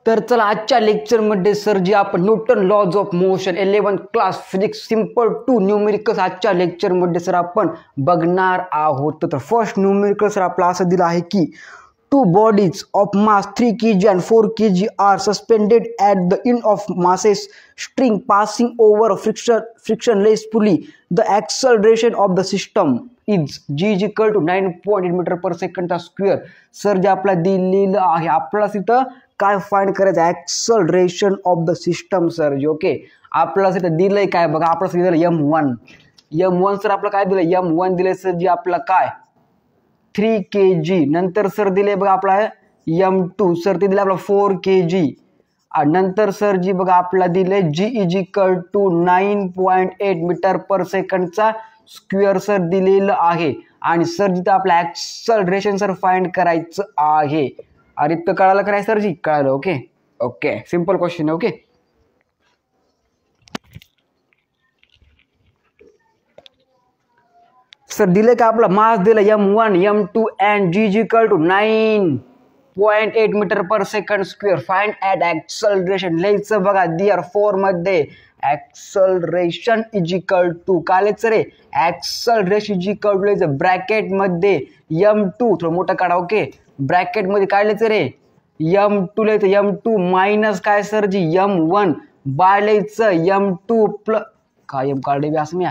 तर चला आजच्या लेक्चरमध्ये सर जी आपण Newton laws of motion 11th class physics simple to numericals आजच्या लेक्चरमध्ये सर आपण बघणार आहोत. तर फर्स्ट न्यूमेरिकल सर आपला असं दिलं आहे की two bodies of mass 3 kg and 4 kg are suspended at the end of masses string passing over a frictionless pulley. The acceleration of the system is g is equal to 9.8 meter per second square. Sir जे आपला दिलेलं आहे आपल्याला इथं काय find करायचं acceleration of the system sir ji. Okay आपल्याला इथं दिलंय काय बघा आपल्याला दिलं m1 सर आपलं काय दिलं m1 दिलंय सर जी आपला काय 3 kg. नंतर सर दिले बघा आपला m2 सर ते दिले आपला 4 kg. नंतर सर जी बघा आपला दिले g is equal to 9.8 metre per सेकंडचा स्क्वेअर सर दिलेलं आहे. आणि सर जिथं आपलं ॲक्सलरेशन सर फाइंड करायचं आहे. अरे तर कळालं का नाही सर जी कळालं. ओके सिंपल क्वेश्चन आहे. ओके सर दिले का आपला मास दिलं m1 m2 and g is equal to 9.8 metre per second square. Find at acceleration लिहायचं बघा दिअर 4 मध्ये ॲक्सलरेशन इज इक्वल टू काय लिहायचं रे ॲक्सलरेशन इज इक्वल टू लिहायचं ब्रॅकेट मध्ये m2 थोडं मोठं काढा. ओके ब्रॅकेट मध्ये काय लिहायचं रे m2 लिहायचं m2 मायनस काय सर जी m1 बाय लिहायचं m2 प्लस काय m काढले असं मी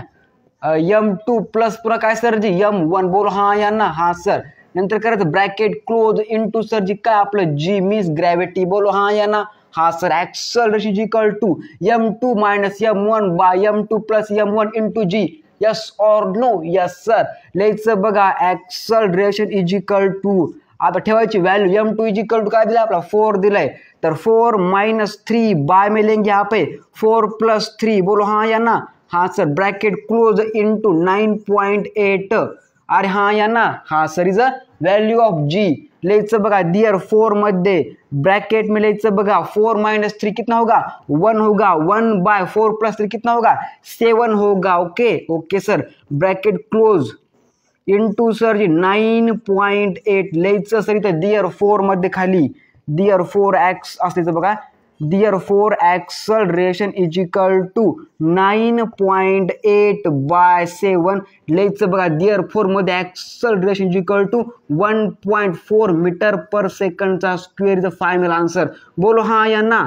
m2 प्लस पुन्हा काय सर जी m1 बोल हा या ना हा सर. नंतर करायचं ब्रॅकेट क्लोज इनटू सर जी काय आपलं g मीन्स ग्रॅव्हिटी बोलो हा या ना हा sir. Acceleration is equal to m2 minus m1 by m2 plus m1 into g. Yes or no. Yes sir लिहायचं बघा ॲक्सलरेशन इज इक्वल टू आता ठेवायची value m2 is equal to काय दिलं आपला 4 दिलाय तर 4 मायनस 3 बाय में लेंगे यहाँ पे 4 प्लस 3 बोलो हाँ या ना हाँ सर. ब्रैकेट क्लोज इनटू 9.8 अरे हाँ या ना हाँ sir is a value of g. लिहायचं बघा दियर 4 मध्ये ब्रैकेट में लिहायचं बघा 4 माइनस 3 कितना होगा 1 होगा 1 बाय 4 प्लस 3 कितना होगा 7 होगा. Okay sir bracket close into sir g 9.8 लिहायचं सर इथं दियर 4 मध्ये खाली दियर 4 एक्स असल्याचं बघा दियर 4 acceleration is equal to 9.8 by 7 लिहायचं बघा दियर 4 मध्ये acceleration is equal to 1.4 metre per सेकंडचा square is the final answer. बोलो हाँ या ना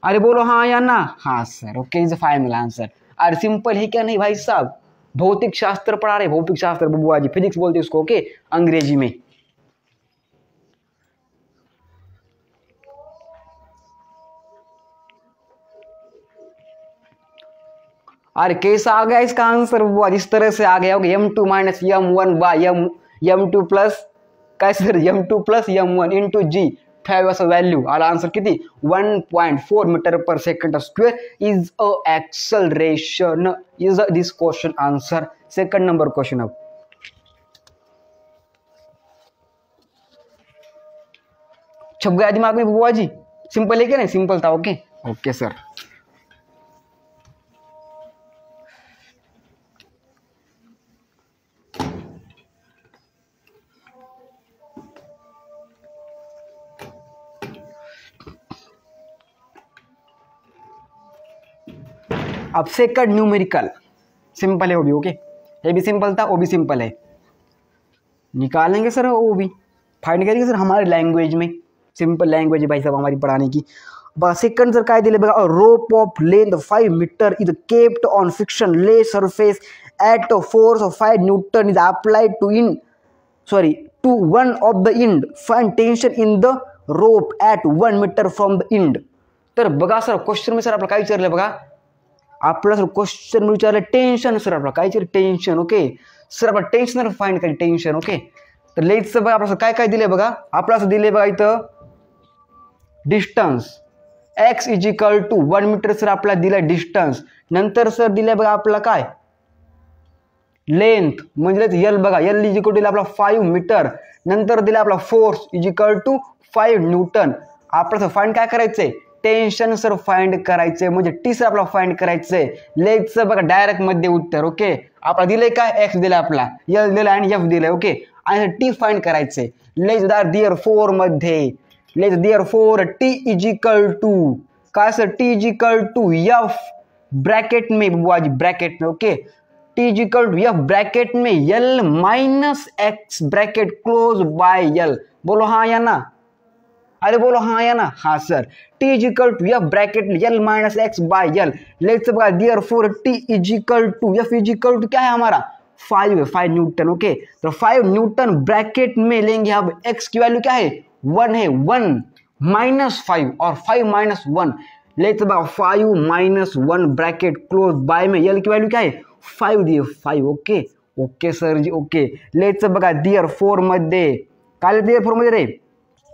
अरे बोलो हाँ या ना हाँ sir. Okay is the final answer. अरे सिंपल है क्या नहीं भाई साहब. भौतिक शास्त्र पढ़ा रहे भौतिक शास्त्र बुआ जी फिजिक्स बोलते इसको. ओके अंग्रेजी में. अरे कैसा आ गया इसका आंसर बुआ इस तरह से आ गया. m2 minus m1 by m2 plus काय sir m2 plus m1 into g ठेवा असं व्हॅल्यू आला आन्सर किती 1.4 metre per second square is a acceleration is this question answer. Second number question अब छप गया दिमाग में बुआ जी. सिंपल है क्या नहीं सिंपल था. Okay sir. अब सेकंड न्यूमेरिकल सिंपल है वो भी. ओके ये भी सिंपल था वो भी सिंपल है. निकालेंगे सर वो भी फाइंड करेंगे सर हमारी लैंग्वेज में. सिंपल लैंग्वेज है भाई साहब हमारी पढ़ाने की. सेकंड सर काय दिले बघा rope of length 5 metre is kept on frictionless surface at a force of 5 newton is applied to one of the end. Find tension in the rope at 1 metre from the end. तर बघा sir question में sir आपलं काय विचारलं बघा आपला sir question विचारलं tension sir आपला काय टेन्शन. ओके सर आपला टेन्शन फाइंड करेल टेन्शन. ओके तर लिहायचं बघा आपलं काय काय दिले बघा आपलं असं दिले बघा इथं distance x is equal to 1 metre sir आपला दिला डिस्टन्स. नंतर सर दिले बघा आपला काय लेंथ म्हणजे l बघा l इज इक्वल टू आपला 5 मीटर. नंतर दिला आपला force is equal to 5 newton. आपलं फाइंड काय करायचंय टेन्शन सर फाइंड करायचंय म्हणजे टी सर आपला फाइंड करायचंय. लेगचं बघा डायरेक्ट मध्ये उत्तर. ओके आपला दिलंय काय एक्स दिला आपला एल दिला आणि एफ दिलाय. ओके आणि टी फाइंड करायचंय. लेग दियर 4 मध्ये let's therefore t is equal to का sir t is equal to f bracket में बुआ जी ब्रैकेट में okay t is equal to f bracket में l minus x bracket close by l। बोलो हाँ या ना, अरे बोलो हाँ या ना, हाँ sir. t is equal to f bracket l minus x by l। Let's therefore t is equal to f is equal to क्या है हमारा 5 है, 5 न्यूटन ओके। तो 5 न्यूटन ब्रैकेट में लेंगे अब x की वैल्यू क्या है 1 है, 1 माइनस 5 और 5 minus 1। Let's 5 minus 1 bracket close by में l की वैल्यू क्या है 5 दिए 5 okay okay sir ji okay. Let's बघा देयरफॉर मध्ये काय देयरफॉर मध्ये रे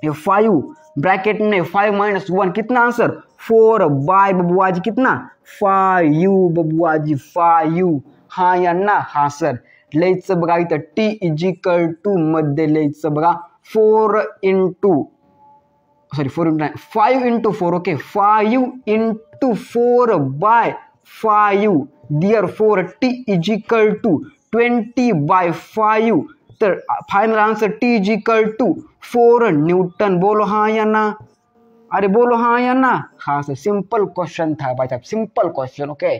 ये 5 ब्रैकेट में 5 माइनस 1 कितना आंसर 4 बाय बबुआ जी कितना 5 बबुआ जी 5 हाँ या ना, हाँ सर। लेट्स बघा इथं t इज इक्वल टू मध्ये लेट्स बघा 4 into sorry 4 into 5 into 4 okay 5 into 4 by 5 therefore t is equal to 20 by 5 तर final answer t is equal to 4 newton. बोलो हाँ या ना, अरे बोलो हाँ या ना, हाँ सर। सिंपल क्वेश्चन था भाई साहब, सिंपल क्वेश्चन ओके।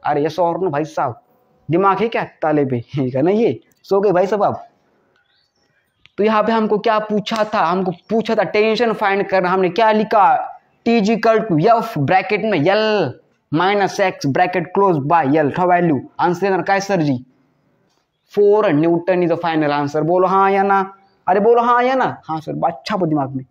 अरे यस और नो भाई साहब, दिमाग है क्या ताले पे है ना, ये सो गए भाई साहब आप। तो यहाँ पे हमको क्या पूछा था, हमको पूछा था टेंशन फाइंड करना। हमने क्या लिखा t is equal to f bracket में l minus x bracket close by l था वैल्यू। आंसर काय sir ji 4 newton is the final answer. बोलो हाँ या ना, अरे बोलो हाँ या ना, हाँ सर। अच्छा दिमाग में